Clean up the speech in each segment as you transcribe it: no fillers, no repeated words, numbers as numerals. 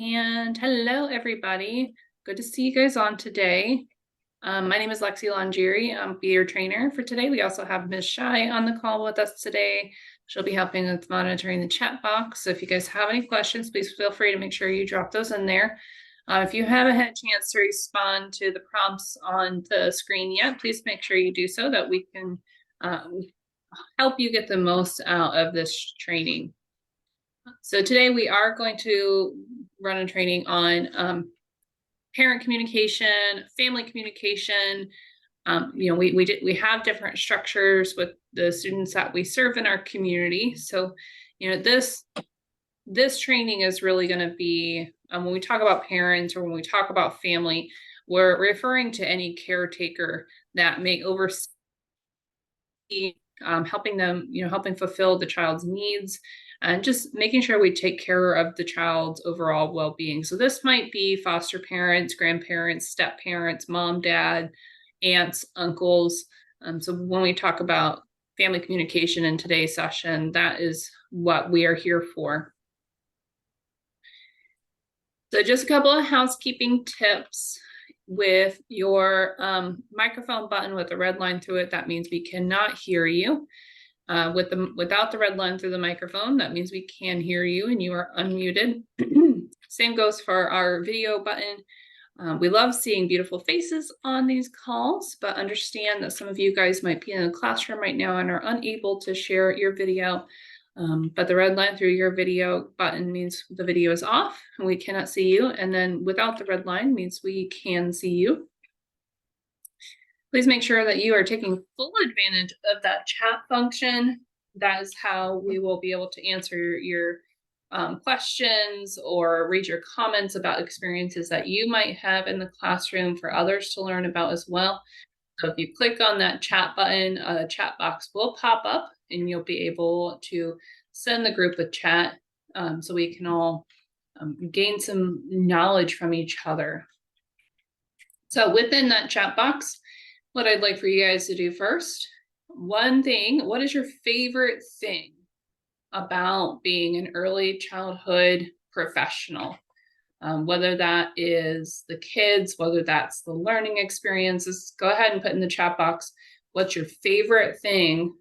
And hello, everybody. Good to see you guys on today. My name is Lexi Longieri. I'm be your trainer for today. We also have Ms. Shai on the call with us today. She'll be helping with monitoring the chat box. So if you guys have any questions, please feel free to make sure you drop those in there. If you haven't had a chance to respond to the prompts on the screen yet, please make sure you do so that we can help you get the most out of this training. So today we are going to run a training on parent communication, family communication. We have different structures with the students that we serve in our community. So, this training is really going to be when we talk about parents or when we talk about family, we're referring to any caretaker that may oversee helping them, helping fulfill the child's needs and just making sure we take care of the child's overall well-being. So this might be foster parents, grandparents, step parents, mom, dad, aunts, uncles. So when we talk about family communication in today's session, that is what we are here for. So just a couple of housekeeping tips. With your microphone button with a red line through it, that means we cannot hear you. Without the red line through the microphone, that means we can hear you and you are unmuted. Same goes for our video button. We love seeing beautiful faces on these calls, but understand that some of you guys might be in a classroom right now and are unable to share your video. But the red line through your video button means the video is off and we cannot see you. And then without the red line means we can see you. Please make sure that you are taking full advantage of that chat function. That is how we will be able to answer your questions or read your comments about experiences that you might have in the classroom for others to learn about as well. So if you click on that chat button, a chat box will pop up and you'll be able to send the group a chat so we can all gain some knowledge from each other. So within that chat box, what I'd like for you guys to do first, one thing, what is your favorite thing about being an early childhood professional? Whether that is the kids, whether that's the learning experiences, go ahead and put in the chat box, what's your favorite thing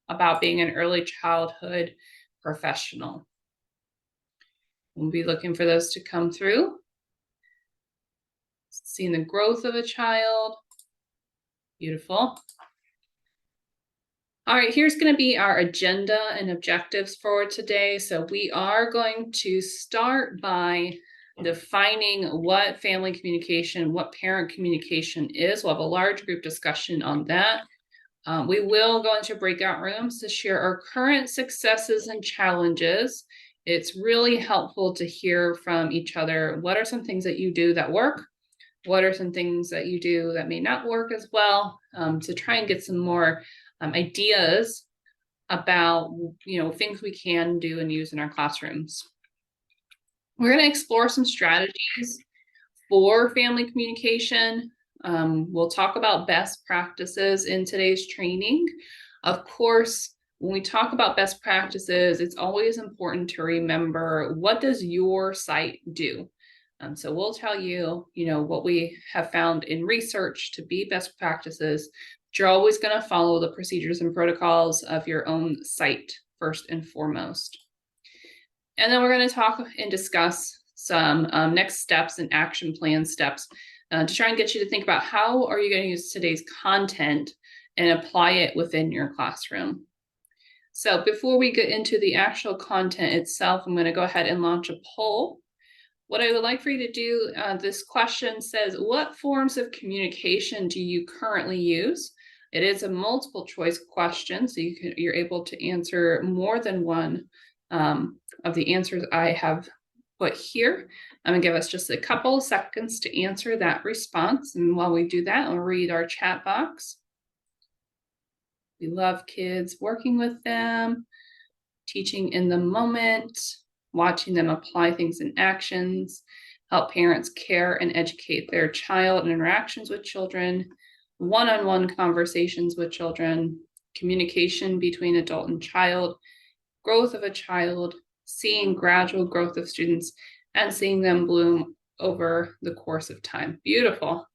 about being an early childhood professional? We'll be looking for those to come through. Seeing the growth of a child. Beautiful. All right, here's going to be our agenda and objectives for today. So we are going to start by defining what family communication, what parent communication is. We'll have a large group discussion on that. We will go into breakout rooms to share our current successes and challenges. It's really helpful to hear from each other. What are some things that you do that work? What are some things that you do that may not work as well? To try and get some more ideas about, things we can do and use in our classrooms. We're going to explore some strategies for family communication. We'll talk about best practices in today's training. Of course, when we talk about best practices, it's always important to remember, what does your site do? So we'll tell you, what we have found in research to be best practices. You're always going to follow the procedures and protocols of your own site first and foremost. And then we're going to talk and discuss some next steps and action plan steps to try and get you to think about how are you going to use today's content and apply it within your classroom. So before we get into the actual content itself, I'm going to go ahead and launch a poll. What I would like for you to do, this question says, what forms of communication do you currently use? It is a multiple choice question, so you're able to answer more than one of the answers I have put here. I'm gonna give us just a couple of seconds to answer that response. And while we do that, I'll read our chat box. We love kids, working with them, teaching in the moment, watching them apply things in actions, help parents care and educate their child and interactions with children, one-on-one conversations with children, communication between adult and child, growth of a child, seeing gradual growth of students, and seeing them bloom over the course of time. Beautiful.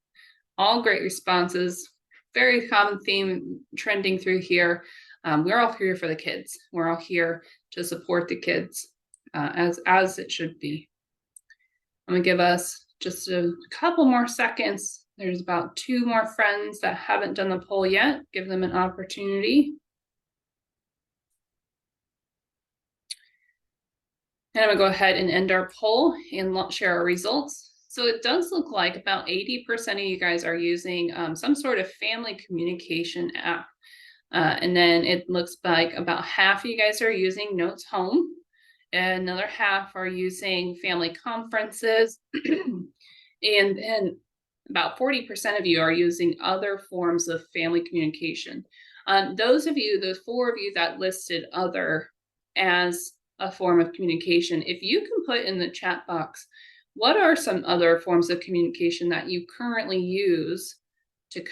All great responses. Very common theme trending through here. We're all here for the kids. We're all here to support the kids as it should be. I'm gonna give us just a couple more seconds. There's about 2 more friends that haven't done the poll yet. Give them an opportunity. And I'm gonna go ahead and end our poll and share our results. So it does look like about 80% of you guys are using some sort of family communication app. And then it looks like about half of you guys are using Notes Home. And another half are using family conferences. And then about 40% of you are using other forms of family communication. Those 4 of you that listed other as a form of communication, if you can put in the chat box, what are some other forms of communication that you currently use to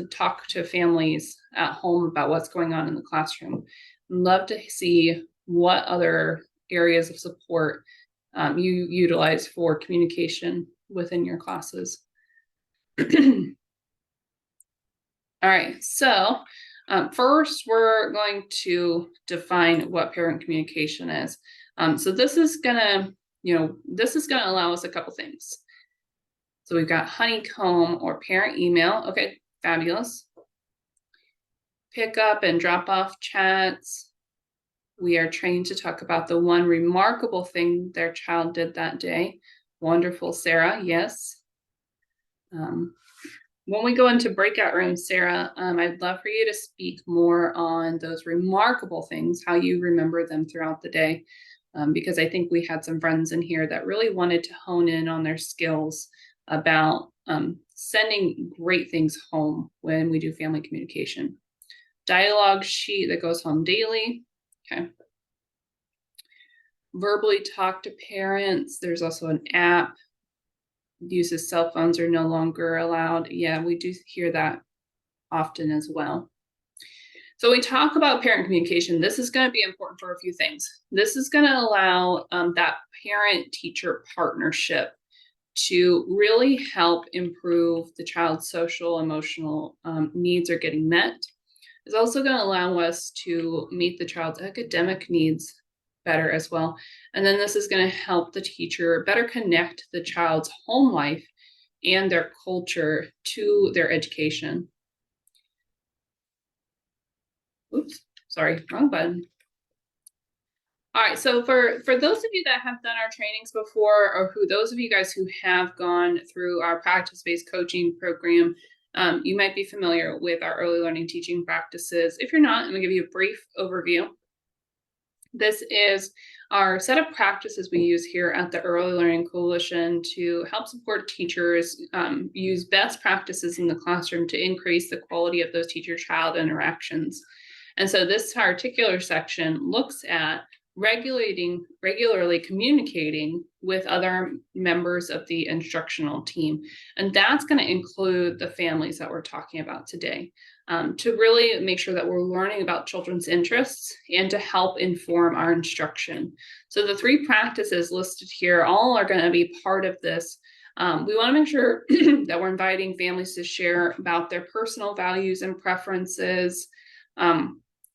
talk to families at home about what's going on in the classroom? Love to see what other areas of support you utilize for communication within your classes. All right, so first we're going to define what parent communication is. So this is gonna allow us a couple things. So we've got honeycomb or parent email. Okay, fabulous. Pick up and drop off chats. We are trained to talk about the one remarkable thing their child did that day. Wonderful, Sarah, yes. When we go into breakout rooms, Sarah, I'd love for you to speak more on those remarkable things, how you remember them throughout the day, because I think we had some friends in here that really wanted to hone in on their skills about sending great things home when we do family communication. Dialogue sheet that goes home daily. Okay. Verbally talk to parents. There's also an app. Use of cell phones are no longer allowed. Yeah, we do hear that often as well. So we talk about parent communication. This is going to be important for a few things. This is going to allow that parent-teacher partnership to really help improve the child's social, emotional needs are getting met. It's also going to allow us to meet the child's academic needs better as well. And then this is going to help the teacher better connect the child's home life and their culture to their education. Oops, sorry, wrong button. All right, so for those of you that have done our trainings before, or those of you guys who have gone through our practice-based coaching program, you might be familiar with our early learning teaching practices. If you're not, I'm gonna give you a brief overview. This is our set of practices we use here at the Early Learning Coalition to help support teachers use best practices in the classroom to increase the quality of those teacher-child interactions. And so this particular section looks at regularly communicating with other members of the instructional team. And that's going to include the families that we're talking about today, to really make sure that we're learning about children's interests and to help inform our instruction. So the 3 practices listed here all are going to be part of this. We want to make sure that we're inviting families to share about their personal values and preferences,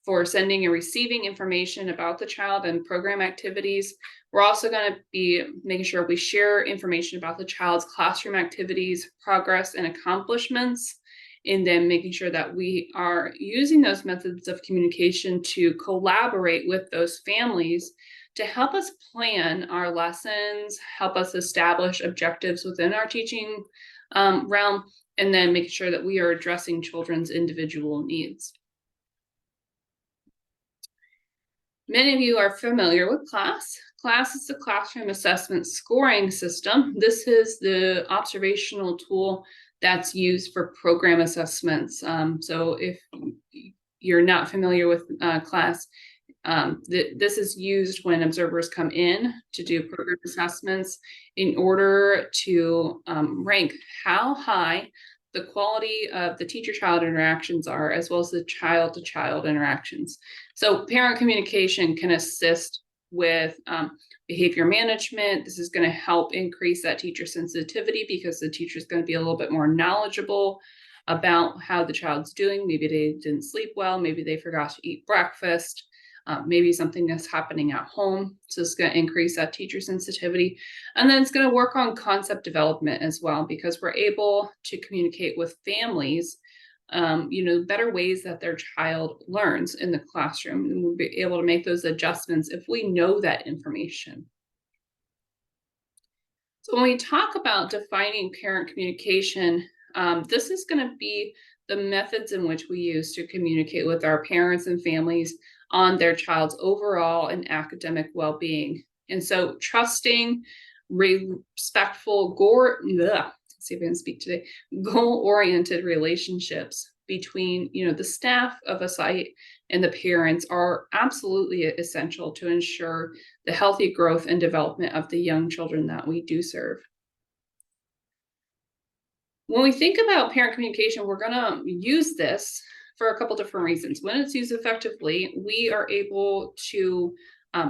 for sending and receiving information about the child and program activities. We're also going to be making sure we share information about the child's classroom activities, progress, and accomplishments, and then making sure that we are using those methods of communication to collaborate with those families to help us plan our lessons, help us establish objectives within our teaching realm, and then making sure that we are addressing children's individual needs. Many of you are familiar with CLASS. CLASS is the classroom assessment scoring system. This is the observational tool that's used for program assessments. So if you're not familiar with CLASS, this is used when observers come in to do program assessments in order to rank how high the quality of the teacher-child interactions are, as well as the child-to-child interactions. So parent communication can assist with behavior management. This is going to help increase that teacher sensitivity because the teacher is going to be a little bit more knowledgeable about how the child's doing. Maybe they didn't sleep well, maybe they forgot to eat breakfast, maybe something that's happening at home. So it's going to increase that teacher sensitivity. And then it's going to work on concept development as well, because we're able to communicate with families, better ways that their child learns in the classroom. And we'll be able to make those adjustments if we know that information. So when we talk about defining parent communication, this is going to be the methods in which we use to communicate with our parents and families on their child's overall and academic well-being. And so trusting, respectful, see if I can speak today, goal-oriented relationships between, the staff of a site and the parents are absolutely essential to ensure the healthy growth and development of the young children that we do serve. When we think about parent communication, we're going to use this for a couple different reasons. When it's used effectively, we are able to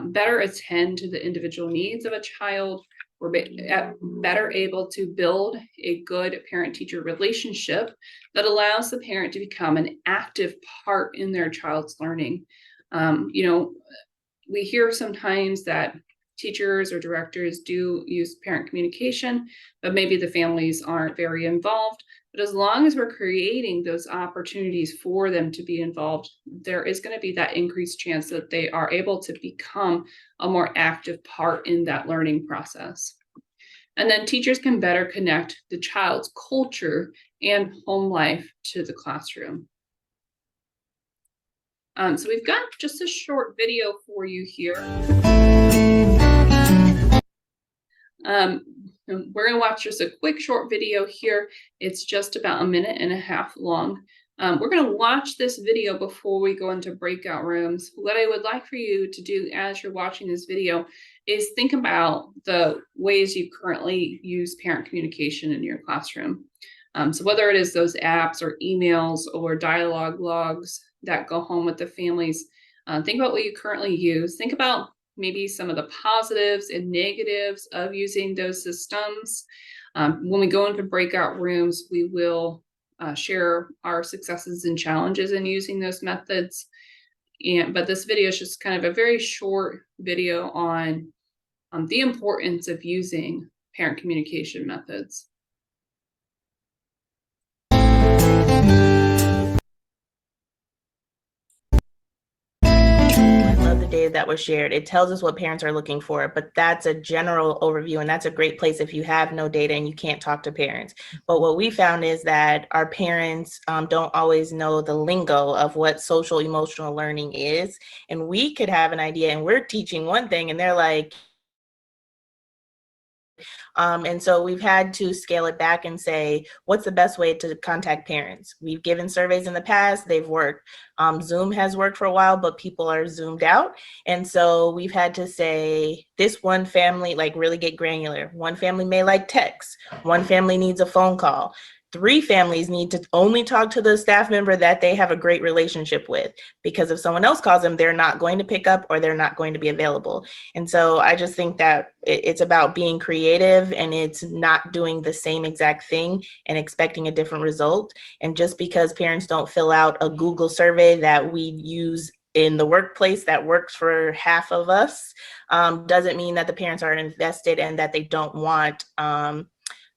better attend to the individual needs of a child. We're better able to build a good parent-teacher relationship that allows the parent to become an active part in their child's learning. We hear sometimes that teachers or directors do use parent communication, but maybe the families aren't very involved. But as long as we're creating those opportunities for them to be involved, there is going to be that increased chance that they are able to become a more active part in that learning process. And then teachers can better connect the child's culture and home life to the classroom. So we've got just a short video for you here. We're going to watch just a quick short video here. It's just about 1.5 minutes long. We're going to watch this video before we go into breakout rooms. What I would like for you to do as you're watching this video is think about the ways you currently use parent communication in your classroom. So whether it is those apps or emails or dialogue logs that go home with the families, think about what you currently use. Think about maybe some of the positives and negatives of using those systems. When we go into breakout rooms, we will share our successes and challenges in using those methods. But this video is just kind of a very short video on the importance of using parent communication methods. The data that was shared, it tells us what parents are looking for, but that's a general overview, and that's a great place if you have no data and you can't talk to parents. But what we found is that our parents don't always know the lingo of what social emotional learning is, and we could have an idea and we're teaching one thing and they're like, and so we've had to scale it back and say, what's the best way to contact parents? We've given surveys in the past, they've worked. Zoom has worked for a while, but people are Zoomed out. And so we've had to say, this one family, like really get granular. One family may like text. One family needs a phone call. 3 families need to only talk to the staff member that they have a great relationship with, because if someone else calls them, they're not going to pick up or they're not going to be available. And so I just think that it's about being creative, and it's not doing the same exact thing and expecting a different result. And just because parents don't fill out a Google survey that we use in the workplace that works for half of us, doesn't mean that the parents aren't invested and that they don't want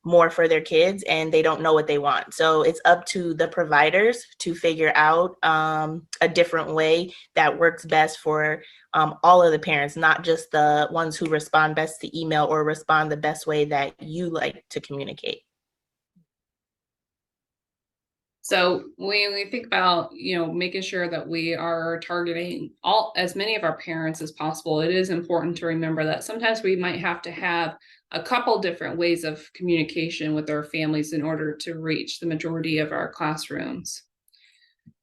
more for their kids and they don't know what they want. So it's up to the providers to figure out a different way that works best for all of the parents, not just the ones who respond best to email or respond the best way that you like to communicate. So when we think about, making sure that we are targeting as many of our parents as possible, it is important to remember that sometimes we might have to have a couple different ways of communication with our families in order to reach the majority of our classrooms.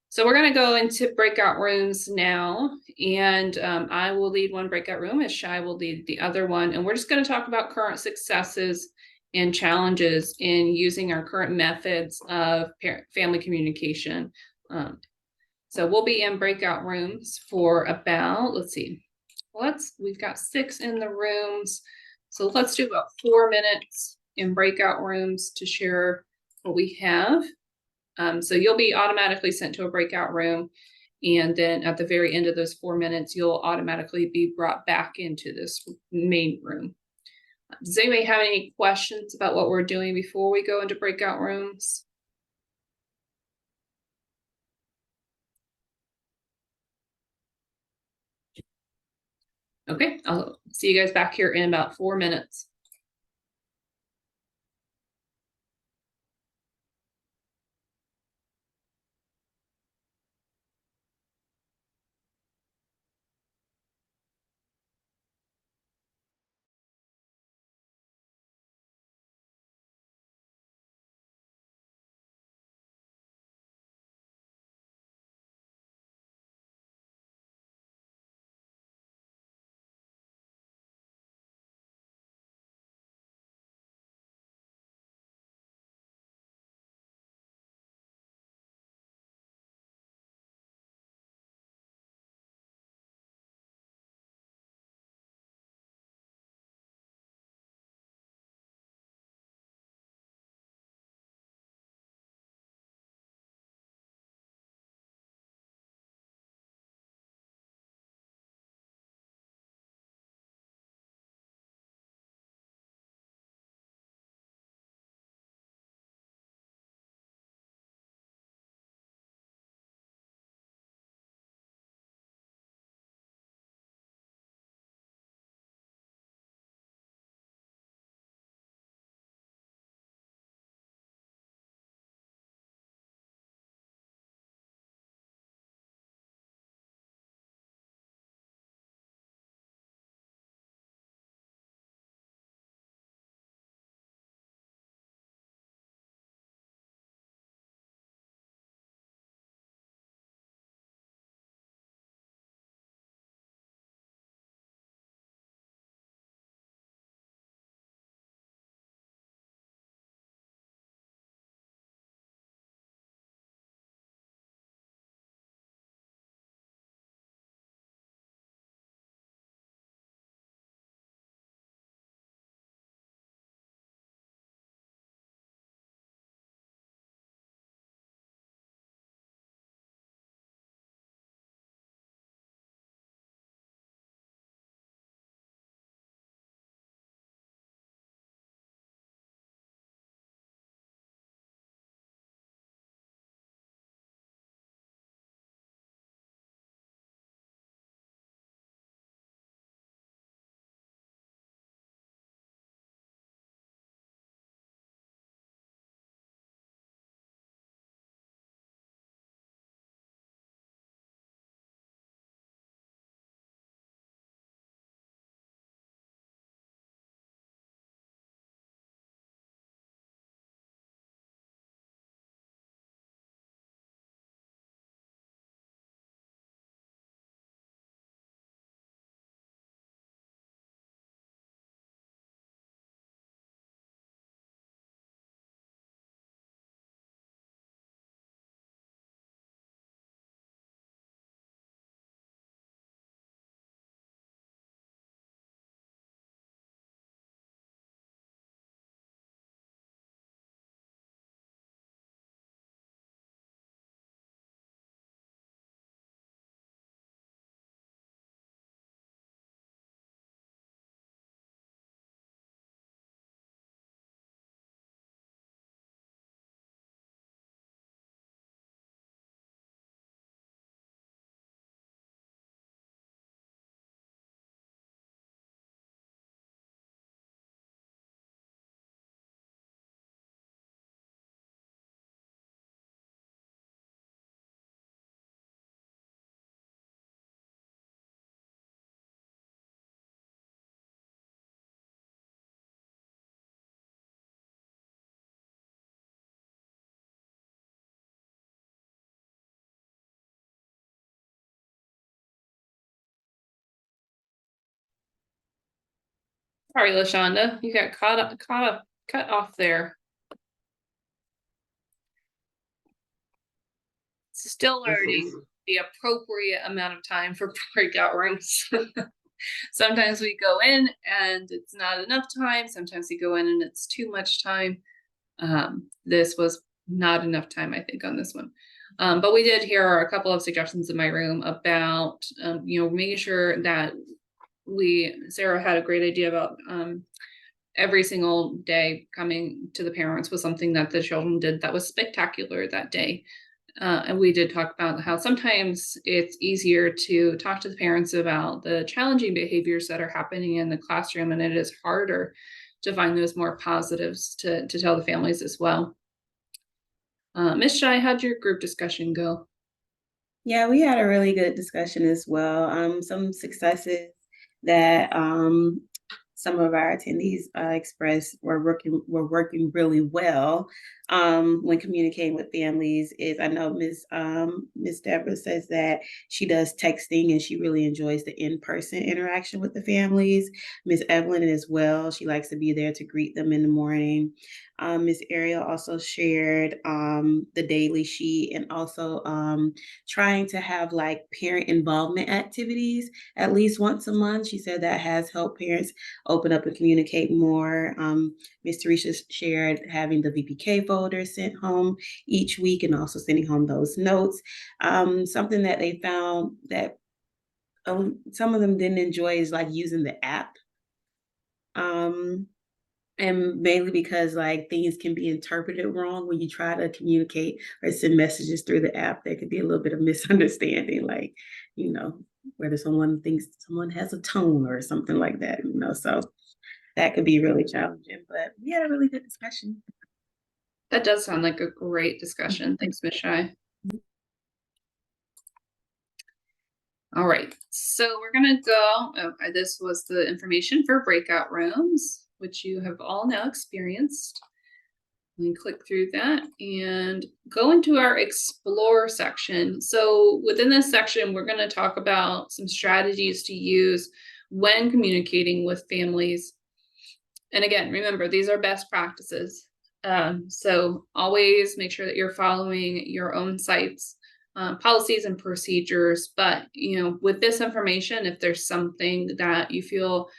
So we're going to go into breakout rooms now, and I will lead one breakout room as Shai will lead the other one. And we're just going to talk about current successes and challenges in using our current methods of family communication. So we'll be in breakout rooms for about, we've got 6 in the rooms. So let's do about 4 minutes in breakout rooms to share what we have. So you'll be automatically sent to a breakout room. And then at the very end of those 4 minutes, you'll automatically be brought back into this main room. Does anybody have any questions about what we're doing before we go into breakout rooms? Okay, I'll see you guys back here in about 4 minutes. Sorry, LaShonda, you got cut off there. Still learning the appropriate amount of time for breakout rooms. Sometimes we go in and it's not enough time. Sometimes we go in and it's too much time. This was not enough time, I think, on this one. But we did hear a couple of suggestions in my room about, making sure that Sarah had a great idea about every single day coming to the parents was something that the children did that was spectacular that day. And we did talk about how sometimes it's easier to talk to the parents about the challenging behaviors that are happening in the classroom, and it is harder to find those more positives to tell the families as well. Ms. Shai, how'd your group discussion go? Yeah, we had a really good discussion as well. Some successes that some of our attendees expressed were working really well when communicating with families. Is I know Miss Deborah says that she does texting and she really enjoys the in-person interaction with the families. Miss Evelyn as well. She likes to be there to greet them in the morning. Miss Ariel also shared the daily sheet and also trying to have like parent involvement activities at least once a month. She said that has helped parents open up and communicate more. Ms. Teresa shared having the VPK folder sent home each week and also sending home those notes. Something that they found that some of them didn't enjoy is like using the app. And mainly because like things can be interpreted wrong when you try to communicate or send messages through the app. There could be a little bit of misunderstanding, like, whether someone thinks someone has a tone or something like that, so that could be really challenging, but we had a really good discussion. That does sound like a great discussion. Thanks, Ms. Shai. All right, so we're gonna go, this was the information for breakout rooms, which you have all now experienced. Let me click through that and go into our explore section. So within this section, we're gonna talk about some strategies to use when communicating with families. And again, remember, these are best practices. So always make sure that you're following your own site's policies and procedures. But, with this information, if there's something that you feel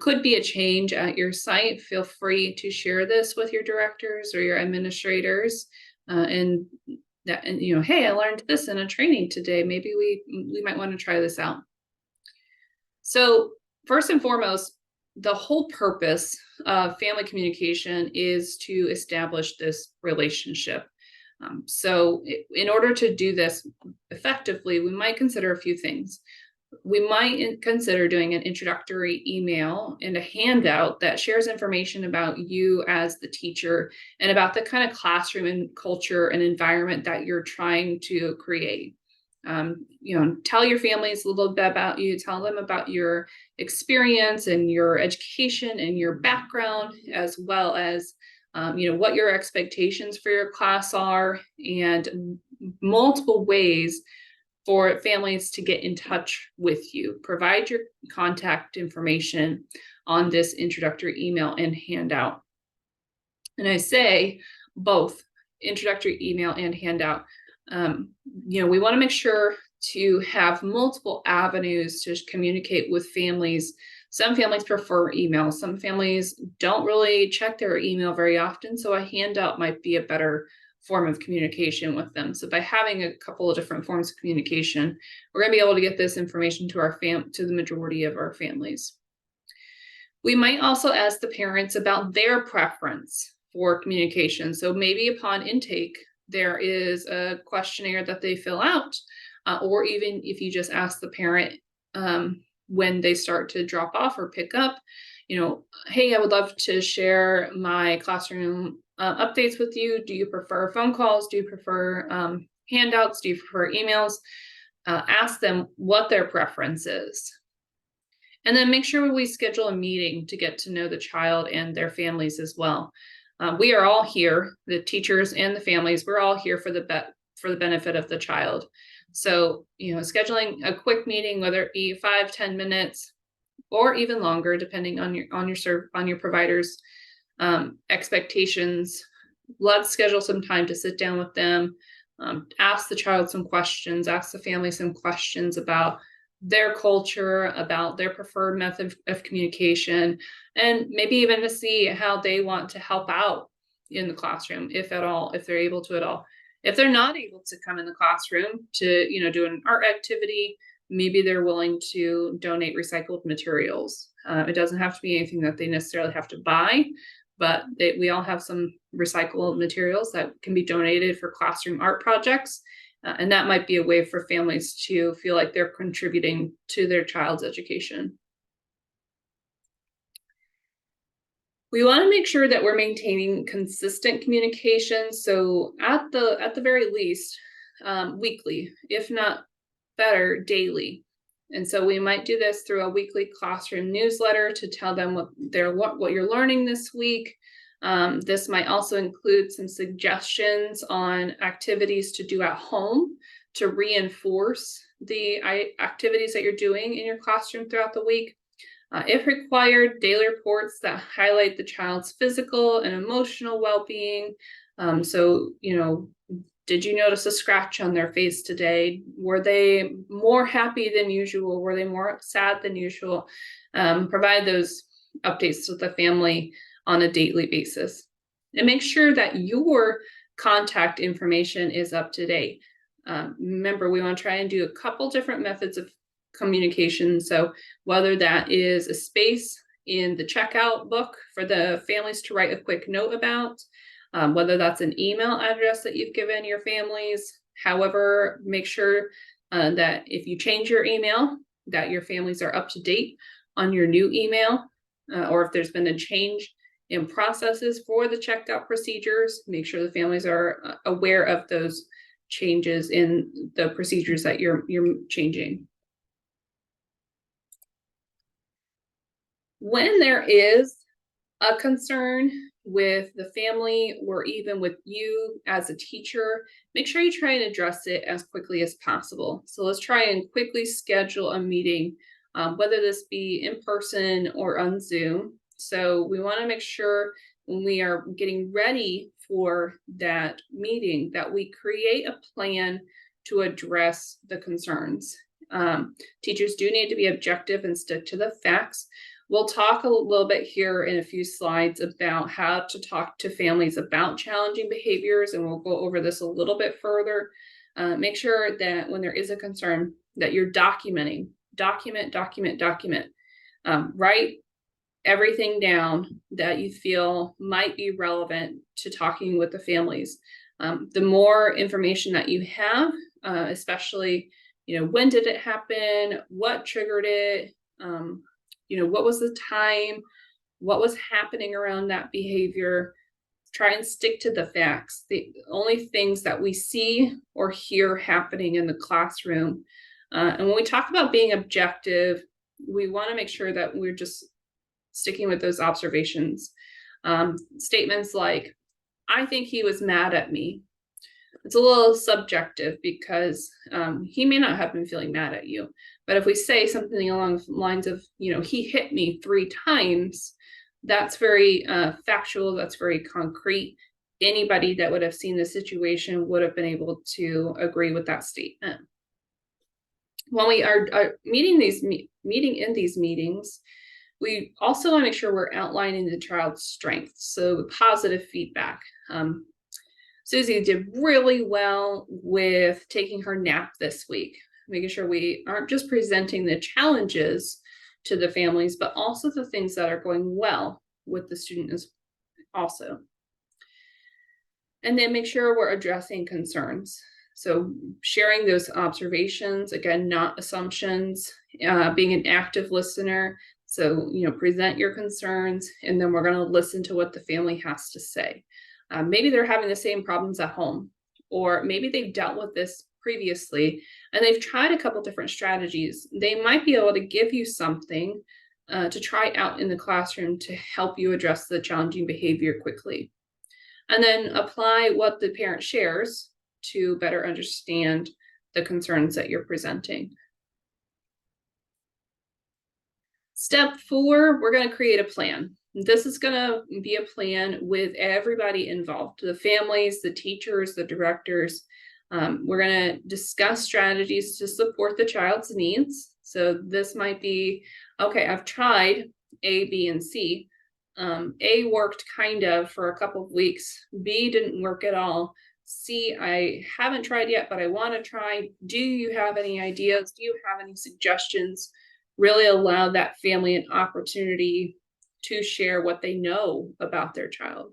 could be a change at your site, feel free to share this with your directors or your administrators. And hey, I learned this in a training today. Maybe we might want to try this out. So first and foremost, the whole purpose of family communication is to establish this relationship. So in order to do this effectively, we might consider a few things. We might consider doing an introductory email and a handout that shares information about you as the teacher and about the kind of classroom and culture and environment that you're trying to create. Tell your families a little bit about you, tell them about your experience and your education and your background, as well as, what your expectations for your class are, and multiple ways for families to get in touch with you. Provide your contact information on this introductory email and handout. And I say both introductory email and handout. We want to make sure to have multiple avenues to communicate with families. Some families prefer email. Some families don't really check their email very often. So a handout might be a better form of communication with them. So by having a couple of different forms of communication, we're going to be able to get this information to to the majority of our families. We might also ask the parents about their preference for communication. So maybe upon intake, there is a questionnaire that they fill out, or even if you just ask the parent when they start to drop off or pick up, hey, I would love to share my classroom updates with you. Do you prefer phone calls? Do you prefer handouts? Do you prefer emails? Ask them what their preference is. And then make sure we schedule a meeting to get to know the child and their families as well. We are all here, the teachers and the families, we're all here for the benefit of the child. So, scheduling a quick meeting, whether it be 5-10 minutes or even longer, depending on your provider's expectations. Let's schedule some time to sit down with them, ask the child some questions, ask the family some questions about their culture, about their preferred method of communication, and maybe even to see how they want to help out in the classroom, if at all, if they're able to at all. If they're not able to come in the classroom to, do an art activity, maybe they're willing to donate recycled materials. It doesn't have to be anything that they necessarily have to buy, but we all have some recycled materials that can be donated for classroom art projects. And that might be a way for families to feel like they're contributing to their child's education. We want to make sure that we're maintaining consistent communication. So at the very least, weekly, if not better, daily. And so we might do this through a weekly classroom newsletter to tell them what you're learning this week. This might also include some suggestions on activities to do at home to reinforce the activities that you're doing in your classroom throughout the week. If required, daily reports that highlight the child's physical and emotional well-being. So, did you notice a scratch on their face today? Were they more happy than usual? Were they more sad than usual? Provide those updates to the family on a daily basis. And make sure that your contact information is up to date. Remember, we want to try and do a couple different methods of communication. So whether that is a space in the checkout book for the families to write a quick note about, whether that's an email address that you've given your families. However, make sure that if you change your email, that your families are up to date on your new email, or if there's been a change in processes for the checkout procedures, make sure the families are aware of those changes in the procedures that you're changing. When there is a concern with the family or even with you as a teacher, make sure you try and address it as quickly as possible. So let's try and quickly schedule a meeting, whether this be in person or on Zoom. So we want to make sure when we are getting ready for that meeting that we create a plan to address the concerns. Teachers do need to be objective and stick to the facts. We'll talk a little bit here in a few slides about how to talk to families about challenging behaviors, and we'll go over this a little bit further. Make sure that when there is a concern that you're documenting, document. Write everything down that you feel might be relevant to talking with the families. The more information that you have, especially, when did it happen? What triggered it? What was the time? What was happening around that behavior? Try and stick to the facts, the only things that we see or hear happening in the classroom. And when we talk about being objective, we want to make sure that we're just sticking with those observations. Statements like, I think he was mad at me. It's a little subjective because he may not have been feeling mad at you. But if we say something along the lines of, he hit me 3 times, that's very factual, that's very concrete. Anybody that would have seen the situation would have been able to agree with that statement. When we are meeting in these meetings, we also want to make sure we're outlining the child's strengths, so positive feedback. Susie did really well with taking her nap this week, making sure we aren't just presenting the challenges to the families, but also the things that are going well with the students also. And then make sure we're addressing concerns. So sharing those observations, again, not assumptions, being an active listener. So, present your concerns, and then we're going to listen to what the family has to say. Maybe they're having the same problems at home, or maybe they've dealt with this previously and they've tried a couple different strategies. They might be able to give you something to try out in the classroom to help you address the challenging behavior quickly. And then apply what the parent shares to better understand the concerns that you're presenting. Step 4, we're going to create a plan. This is going to be a plan with everybody involved, the families, the teachers, the directors. We're going to discuss strategies to support the child's needs. So this might be, okay, I've tried A, B, and C. A worked kind of for a couple of weeks. B didn't work at all. C, I haven't tried yet, but I want to try. Do you have any ideas? Do you have any suggestions? Really allow that family an opportunity to share what they know about their child.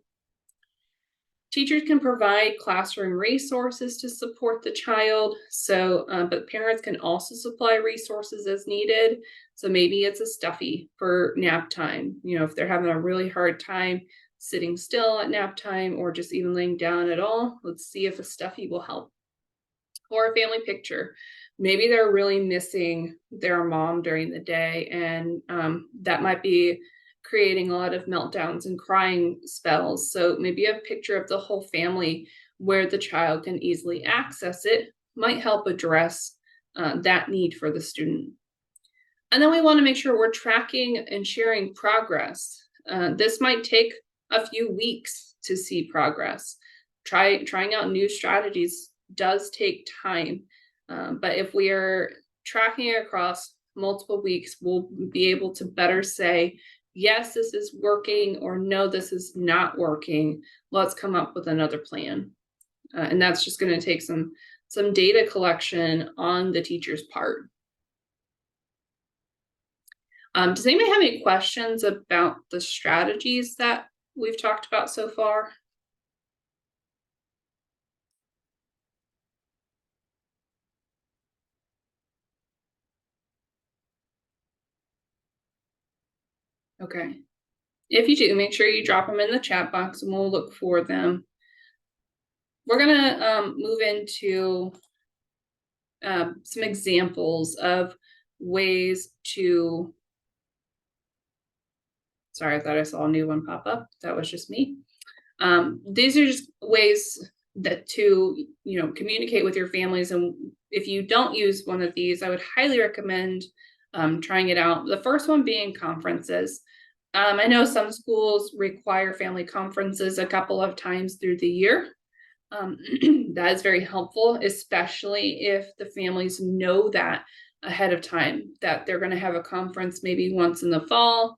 Teachers can provide classroom resources to support the child. So, but parents can also supply resources as needed. So maybe it's a stuffy for nap time. You know, if they're having a really hard time sitting still at nap time or just even laying down at all, let's see if a stuffy will help. Or a family picture. Maybe they're really missing their mom during the day, and that might be creating a lot of meltdowns and crying spells. So maybe a picture of the whole family where the child can easily access it might help address that need for the student. And then we want to make sure we're tracking and sharing progress. This might take a few weeks to see progress. Trying out new strategies does take time, but if we are tracking it across multiple weeks, we'll be able to better say, yes, this is working, or no, this is not working. Let's come up with another plan. And that's just going to take some data collection on the teacher's part. Does anybody have any questions about the strategies that we've talked about so far? Okay. If you do, make sure you drop them in the chat box and we'll look for them. We're gonna move into some examples of ways to, sorry, I thought I saw a new one pop up. That was just me. These are just ways that to, communicate with your families. And if you don't use one of these, I would highly recommend trying it out. The first one being conferences. I know some schools require family conferences a couple of times through the year. That is very helpful, especially if the families know that ahead of time, that they're going to have a conference maybe once in the fall,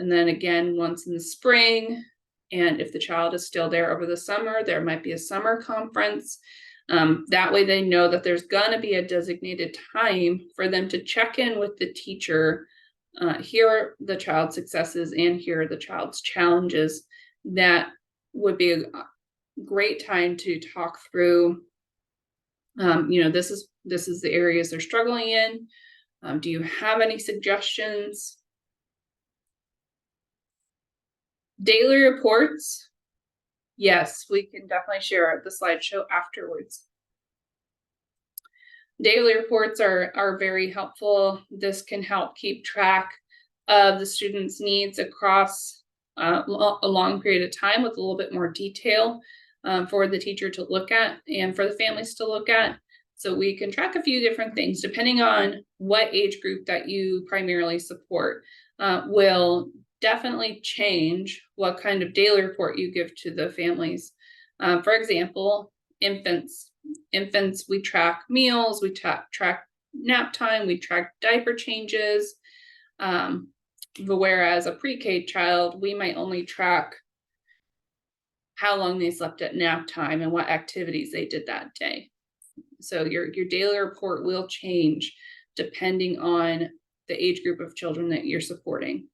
and then again once in the spring. And if the child is still there over the summer, there might be a summer conference. That way they know that there's going to be a designated time for them to check in with the teacher, hear the child's successes and hear the child's challenges. That would be a great time to talk through, this is the areas they're struggling in. Do you have any suggestions? Daily reports. Yes, we can definitely share the slideshow afterwards. Daily reports are very helpful. This can help keep track of the students' needs across a long period of time with a little bit more detail for the teacher to look at and for the families to look at. So we can track a few different things depending on what age group that you primarily support. Will definitely change what kind of daily report you give to the families. For example, infants, we track meals, we track nap time, we track diaper changes. Whereas a pre-K child, we might only track how long they slept at nap time and what activities they did that day. So your daily report will change depending on the age group of children that you're supporting.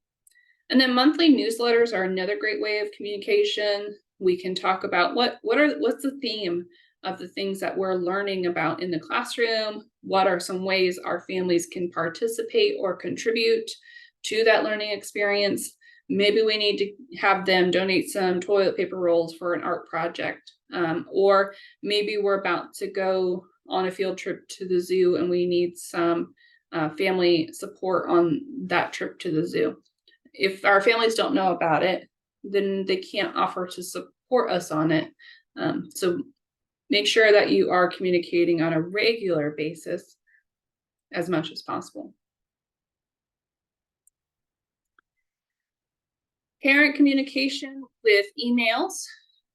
And then monthly newsletters are another great way of communication. We can talk about what's the theme of the things that we're learning about in the classroom. What are some ways our families can participate or contribute to that learning experience? Maybe we need to have them donate some toilet paper rolls for an art project. Or maybe we're about to go on a field trip to the zoo and we need some family support on that trip to the zoo. If our families don't know about it, then they can't offer to support us on it. So make sure that you are communicating on a regular basis as much as possible. Parent communication with emails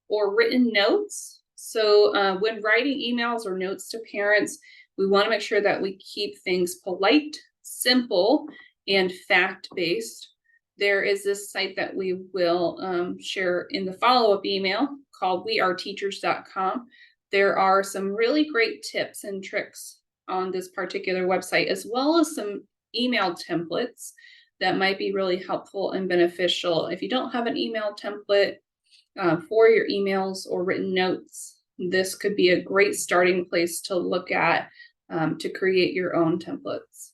or written notes. So when writing emails or notes to parents, we want to make sure that we keep things polite, simple and fact-based, there is this site that we will share in the follow-up email called weareteachers.com. There are some really great tips and tricks on this particular website, as well as some email templates that might be really helpful and beneficial. If you don't have an email template for your emails or written notes, this could be a great starting place to look at to create your own templates.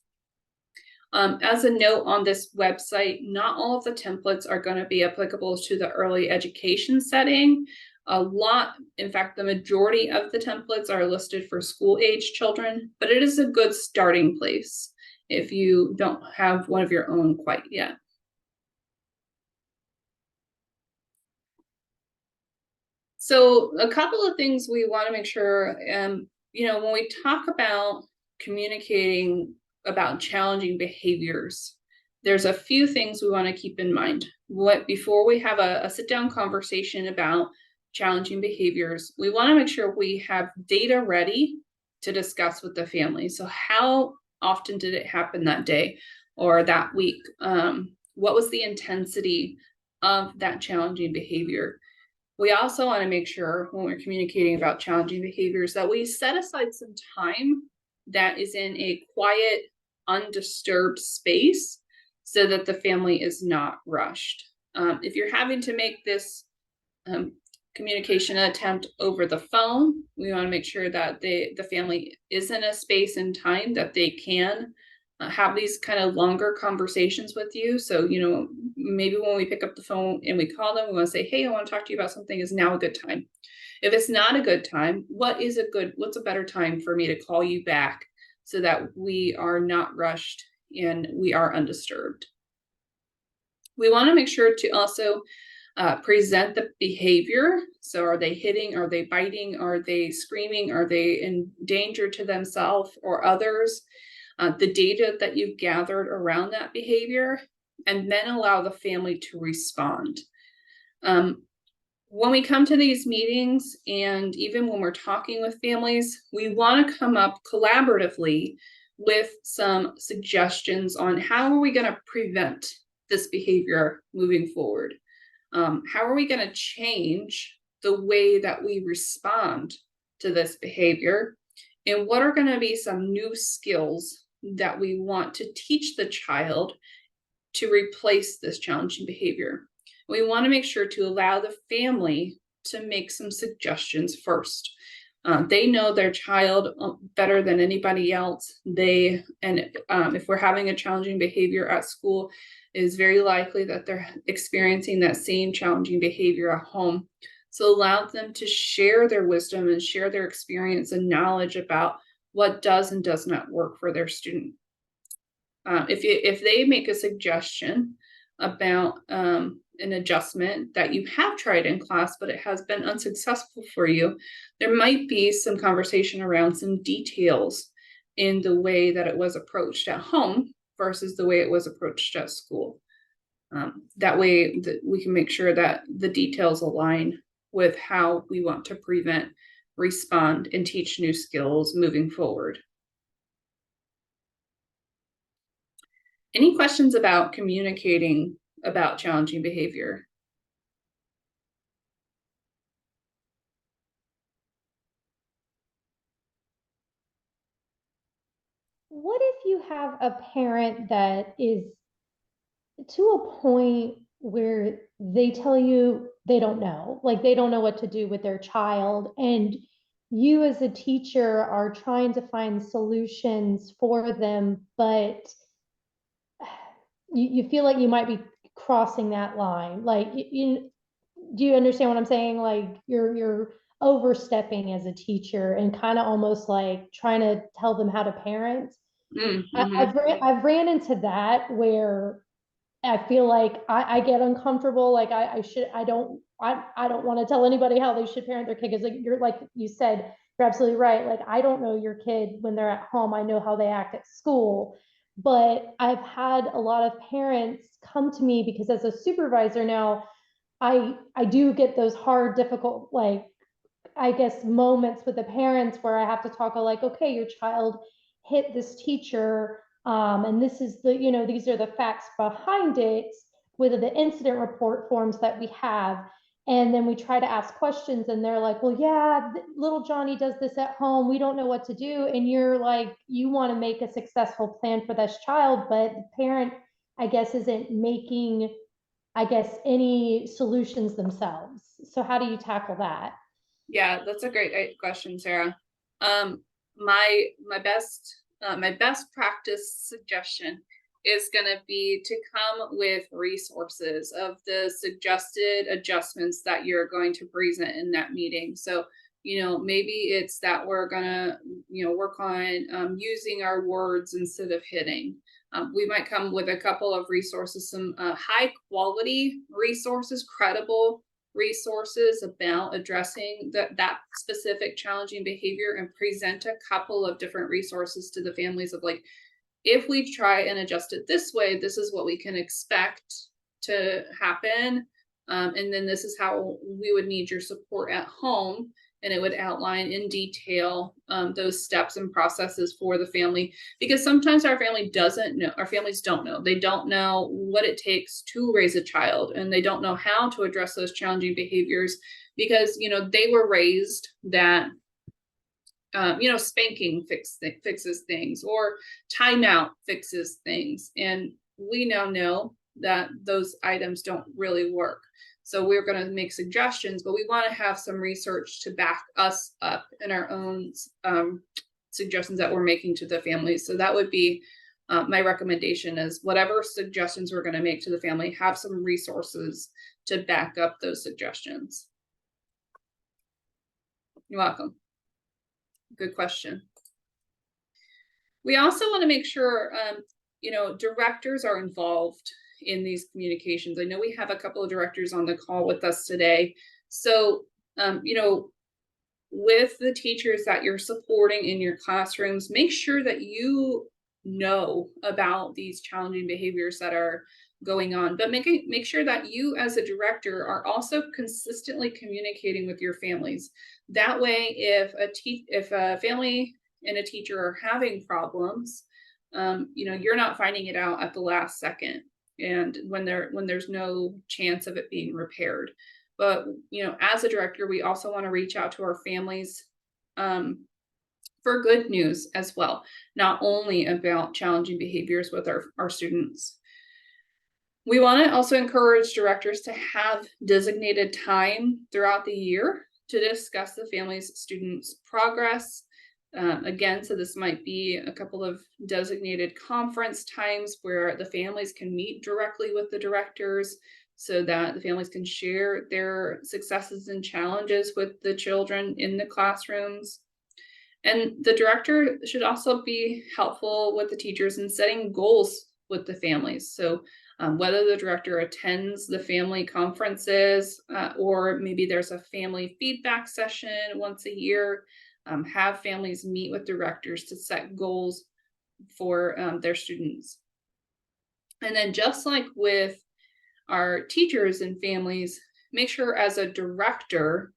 As a note on this website, not all of the templates are going to be applicable to the early education setting. In fact, the majority of the templates are listed for school-age children, but it is a good starting place if you don't have one of your own quite yet. So a couple of things we want to make sure, when we talk about communicating about challenging behaviors, there's a few things we want to keep in mind. Before we have a sit-down conversation about challenging behaviors, we want to make sure we have data ready to discuss with the family. So how often did it happen that day or that week? What was the intensity of that challenging behavior? We also want to make sure when we're communicating about challenging behaviors that we set aside some time that is in a quiet, undisturbed space so that the family is not rushed. If you're having to make this communication attempt over the phone, we want to make sure that the family is in a space and time that they can have these kind of longer conversations with you. So, maybe when we pick up the phone and we call them, we want to say, hey, I want to talk to you about something. Is now a good time? If it's not a good time, what's a better time for me to call you back so that we are not rushed and we are undisturbed? We want to make sure to also present the behavior. So are they hitting? Are they biting? Are they screaming? Are they in danger to themselves or others? The data that you've gathered around that behavior, and then allow the family to respond. When we come to these meetings, and even when we're talking with families, we want to come up collaboratively with some suggestions on how are we going to prevent this behavior moving forward? How are we going to change the way that we respond to this behavior? And what are going to be some new skills that we want to teach the child to replace this challenging behavior? We want to make sure to allow the family to make some suggestions first. They know their child better than anybody else. If we're having a challenging behavior at school, it is very likely that they're experiencing that same challenging behavior at home. So allow them to share their wisdom and share their experience and knowledge about what does and does not work for their student. If they make a suggestion about an adjustment that you have tried in class, but it has been unsuccessful for you, there might be some conversation around some details in the way that it was approached at home versus the way it was approached at school. That way we can make sure that the details align with how we want to prevent, respond, and teach new skills moving forward. Any questions about communicating about challenging behavior? What if you have a parent that is to a point where they tell you they don't know, like they don't know what to do with their child, and you as a teacher are trying to find solutions for them, but you feel like you might be crossing that line? Like, do you understand what I'm saying? Like you're overstepping as a teacher and kind of almost like trying to tell them how to parent. Mm-hmm. I've ran into that where I feel like I get uncomfortable. Like I don't want to tell anybody how they should parent their kid. Because like you said, you're absolutely right. Like I don't know your kid when they're at home. I know how they act at school. But I've had a lot of parents come to me because as a supervisor now, I do get those hard, difficult, like I guess moments with the parents where I have to talk like, okay, your child hit this teacher. And this is the, these are the facts behind it with the incident report forms that we have. And then we try to ask questions and they're like, well, yeah, little Johnny does this at home. We don't know what to do. And you're like, you want to make a successful plan for this child, but the parent, I guess, isn't making, I guess, any solutions themselves. So how do you tackle that? Yeah, that's a great question, Sarah. My best practice suggestion is going to be to come with resources of the suggested adjustments that you're going to present in that meeting. So, maybe it's that we're going to, work on using our words instead of hitting. We might come with a couple of resources, some high quality resources, credible resources about addressing that specific challenging behavior, and present a couple of different resources to the families of like, if we try and adjust it this way, this is what we can expect to happen. And then this is how we would need your support at home. And it would outline in detail those steps and processes for the family, because sometimes our families don't know. They don't know what it takes to raise a child, and they don't know how to address those challenging behaviors because, they were raised that spanking fixes things, or timeout fixes things. And we now know that those items don't really work. So we're going to make suggestions, but we want to have some research to back us up in our own suggestions that we're making to the families. So that would be my recommendation, is whatever suggestions we're going to make to the family, have some resources to back up those suggestions. You're welcome. Good question. We also want to make sure, directors are involved in these communications. I know we have a couple of directors on the call with us today. So, with the teachers that you're supporting in your classrooms, make sure that you know about these challenging behaviors that are going on, but make sure that you as a director are also consistently communicating with your families. That way, if a family and a teacher are having problems, you're not finding it out at the last second, and when there's no chance of it being repaired. But as a director, we also want to reach out to our families for good news as well, not only about challenging behaviors with our students. We want to also encourage directors to have designated time throughout the year to discuss the family's students' progress. Again, so this might be a couple of designated conference times where the families can meet directly with the directors, so that the families can share their successes and challenges with the children in the classrooms. And the director should also be helpful with the teachers in setting goals with the families. So whether the director attends the family conferences, or maybe there's a family feedback session once a year, have families meet with directors to set goals for their students. And then, just like with our teachers and families, make sure as a director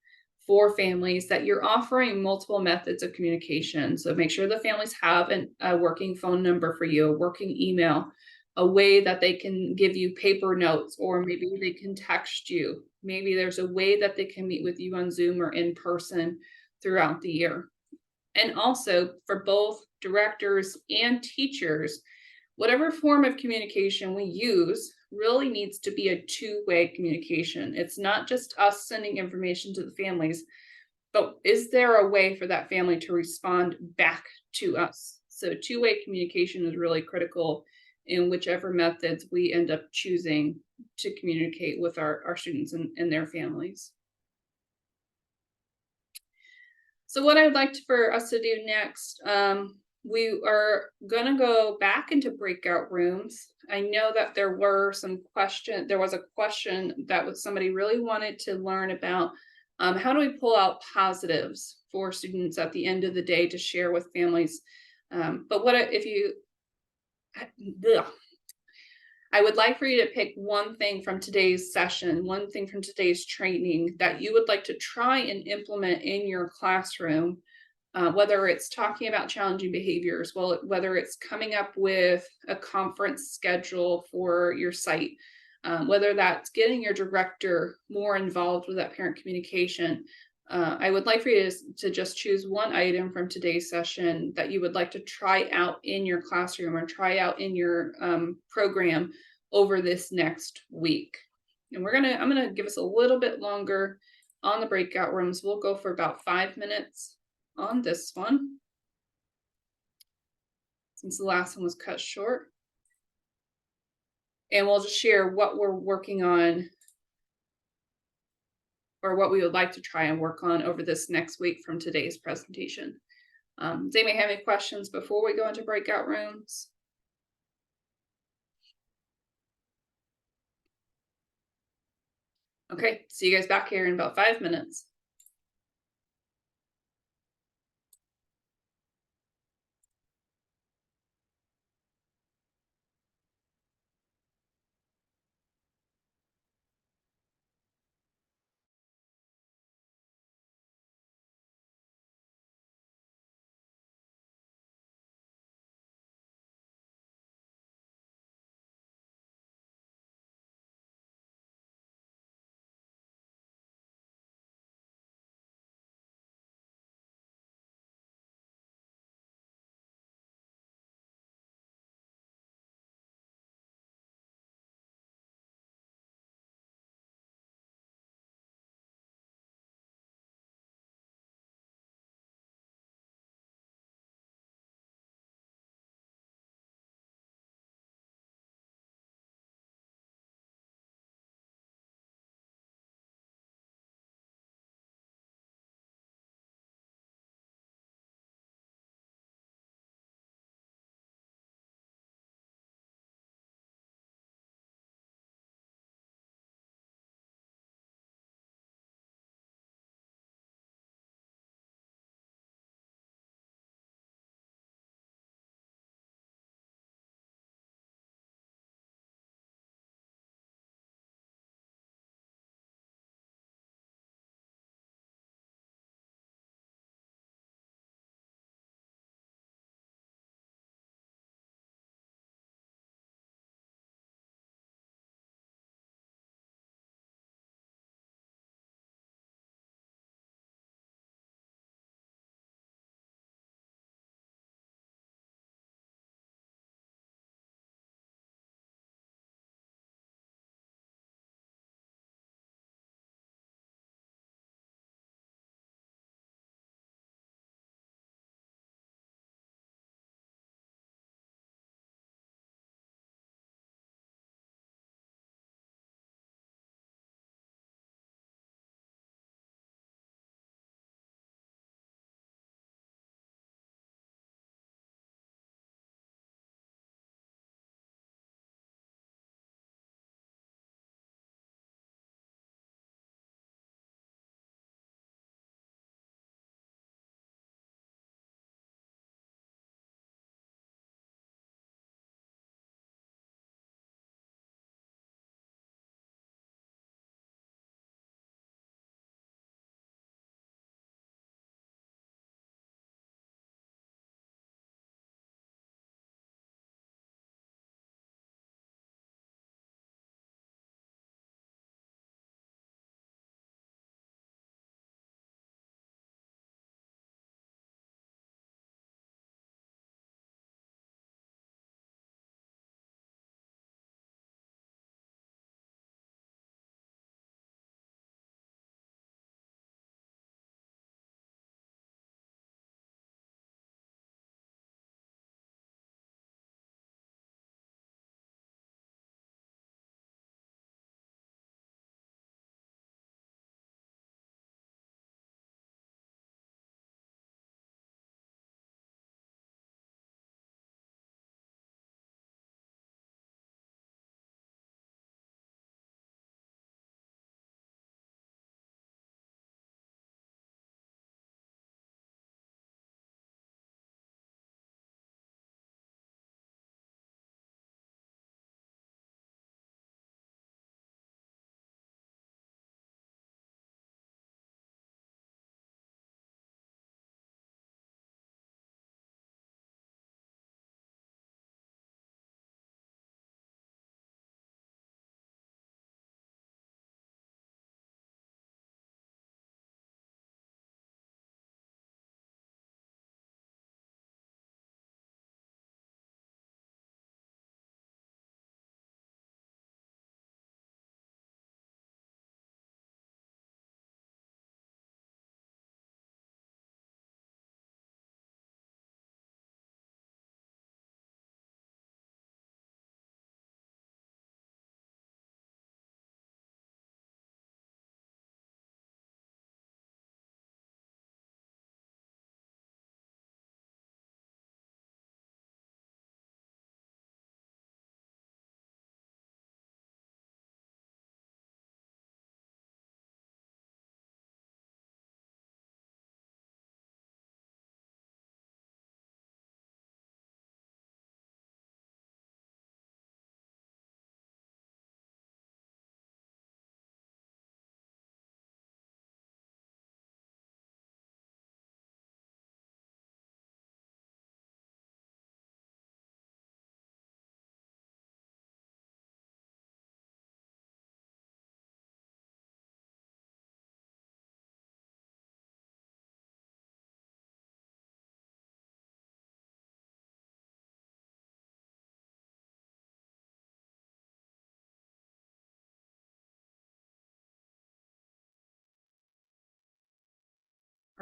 for families that you're offering multiple methods of communication. So make sure the families have a working phone number for you, a working email, a way that they can give you paper notes, or maybe they can text you. Maybe there's a way that they can meet with you on Zoom or in person throughout the year. And also, for both directors and teachers, whatever form of communication we use really needs to be a two-way communication. It's not just us sending information to the families, but is there a way for that family to respond back to us? So two-way communication is really critical in whichever methods we end up choosing to communicate with our students and their families. So what I'd like for us to do next, we are going to go back into breakout rooms. I know that there was a question that somebody really wanted to learn about, how do we pull out positives for students at the end of the day to share with families? But I would like for you to pick one thing from today's session, one thing from today's training that you would like to try and implement in your classroom whether it's talking about challenging behaviors, well, whether it's coming up with a conference schedule for your site, whether that's getting your director more involved with that parent communication. I would like for you to just choose one item from today's session that you would like to try out in your classroom or try out in your program over this next week. And I'm gonna give us a little bit longer on the breakout rooms. We'll go for about 5 minutes on this one, since the last one was cut short. And we'll just share what we're working on or what we would like to try and work on over this next week from today's presentation. Does anybody have any questions before we go into breakout rooms? Okay, see you guys back here in about 5 minutes.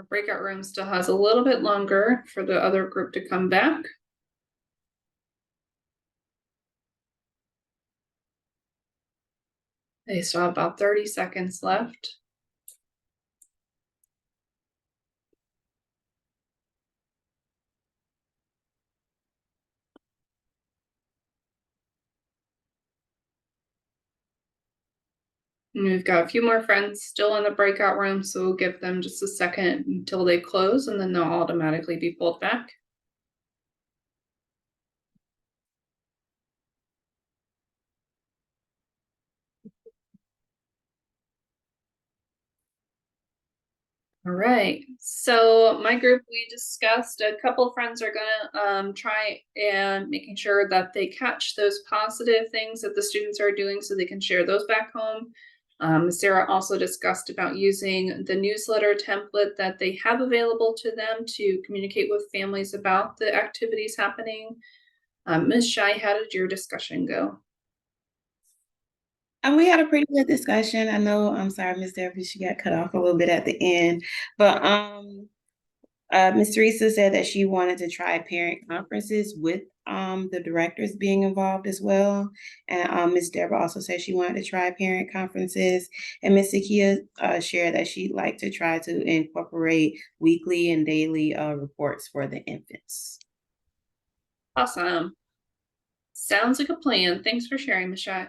Our breakout room still has a little bit longer for the other group to come back. They still have about 30 seconds left. And we've got a few more friends still in the breakout room, so we'll give them just a second until they close, and then they'll automatically be pulled back. All right, so my group, we discussed a couple of friends are gonna try and making sure that they catch those positive things that the students are doing so they can share those back home. Sarah also discussed about using the newsletter template that they have available to them to communicate with families about the activities happening. Ms. Shai, how did your discussion go? We had a pretty good discussion. I know, I'm sorry, Ms. Debbie, she got cut off a little bit at the end, but Ms. Teresa said that she wanted to try parent conferences with the directors being involved as well. And Ms. Deborah also said she wanted to try parent conferences. And Ms. Sakia shared that she'd like to try to incorporate weekly and daily reports for the infants. Awesome. Sounds like a plan. Thanks for sharing, Ms. Shai.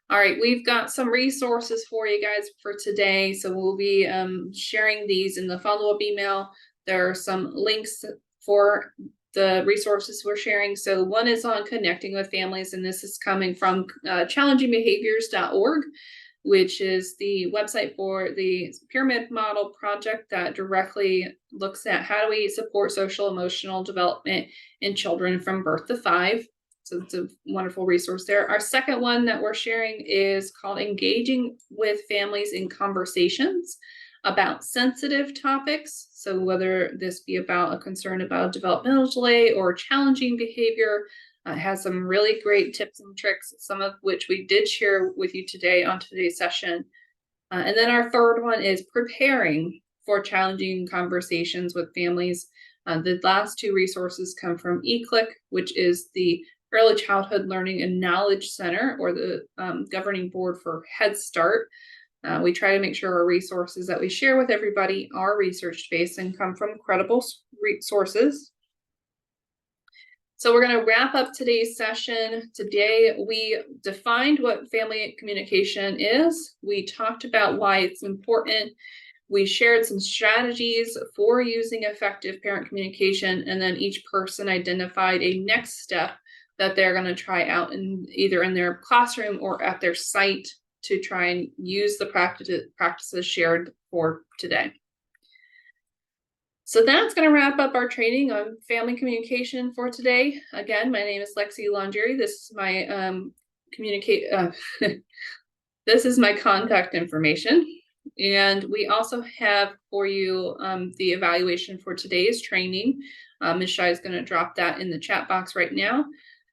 All right, we've got some resources for you guys for today. So we'll be sharing these in the follow-up email. There are some links for the resources we're sharing. So one is on connecting with families, and this is coming from challengingbehaviors.org, which is the website for the pyramid model project that directly looks at how do we support social emotional development in children from birth to 5. So it's a wonderful resource there. Our second one that we're sharing is called Engaging with Families in Conversations about Sensitive Topics. So whether this be about a concern about developmental delay or challenging behavior, has some really great tips and tricks, some of which we did share with you today on today's session. And then our third one is Preparing for Challenging Conversations with Families. The last two resources come from eClick, which is the Early Childhood Learning and Knowledge Center, or the governing board for Head Start. We try to make sure our resources that we share with everybody are research-based and come from credible sources. So we're going to wrap up today's session. Today, we defined what family communication is. We talked about why it's important. We shared some strategies for using effective parent communication, and then each person identified a next step that they're going to try out either in their classroom or at their site to try and use the practices shared for today. So that's going to wrap up our training on family communication for today. Again, my name is Lexi Laundry. This is my this is my contact information. And we also have for you the evaluation for today's training. Ms. Shai is going to drop that in the chat box right now.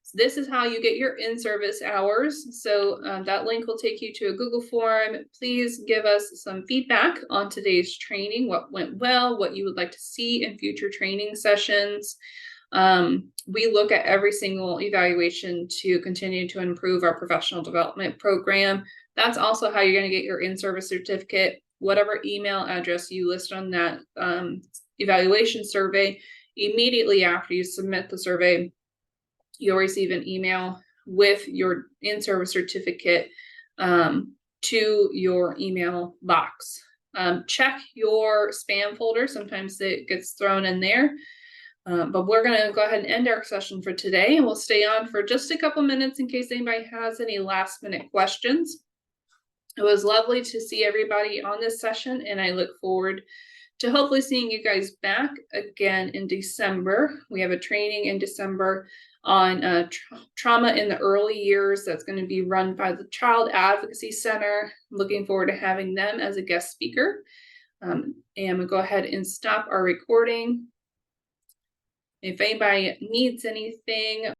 So this is how you get your in-service hours. So that link will take you to a Google form. Please give us some feedback on today's training, what went well, what you would like to see in future training sessions. We look at every single evaluation to continue to improve our professional development program. That's also how you're going to get your in-service certificate. Whatever email address you list on that evaluation survey, immediately after you submit the survey, you'll receive an email with your in-service certificate to your email box. Check your spam folder. Sometimes it gets thrown in there. But we're going to go ahead and end our session for today, and we'll stay on for just a couple minutes in case anybody has any last-minute questions. It was lovely to see everybody on this session, and I look forward to hopefully seeing you guys back again in December. We have a training in December on trauma in the early years that's going to be run by the Child Advocacy Center. I'm looking forward to having them as a guest speaker. And we'll go ahead and stop our recording. If anybody needs anything